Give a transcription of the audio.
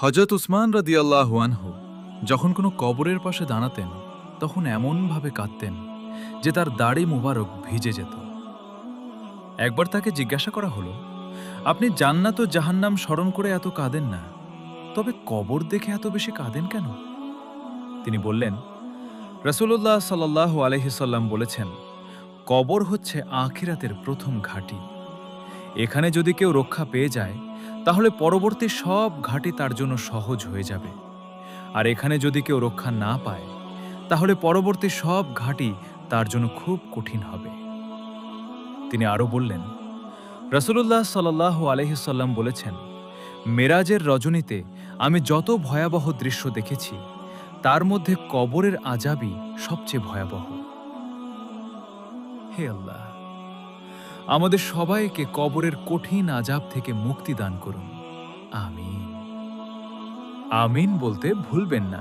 হযরত উসমান রাদিয়াল্লাহু আনহু যখন কোনো কবরের পাশে দাঁড়াতেন তখন এমনভাবে কাঁদতেন যে তার দাড়ি মোবারক ভিজে যেত। একবার তাকে জিজ্ঞাসা করা হলো, আপনি জান্নাত ও জাহান্নাম স্মরণ করে এত কাঁদেন না, তবে কবর দেখে এত বেশি কাঁদেন কেন? তিনি বললেন, রাসূলুল্লাহ সাল্লাল্লাহু আলাইহি সাল্লাম বলেছেন, কবর হচ্ছে আখিরাতের প্রথম ঘাঁটি। এখানে যদি কেউ রক্ষা পেয়ে যায় তাহলে পরবর্তী সব ঘাঁটি তার জন্য সহজ হয়ে যাবে, আর এখানে যদি কেউ রক্ষা না পায় তাহলে পরবর্তী সব ঘাঁটি তার জন্য খুব কঠিন হবে। তিনি আরো বললেন, রাসূলুল্লাহ সাল্লাল্লাহু আলাইহি সাল্লাম বলেছেন, মেরাজের রজনীতে আমি যত ভয়াবহ দৃশ্য দেখেছি তার মধ্যে কবরের আযাবই সবচেয়ে ভয়াবহ। হে আল্লাহ, আমাদের সবাইকে কবরের কঠিন আযাব থেকে মুক্তি দান করুন। আমিন। আমিন বলতে ভুলবেন না।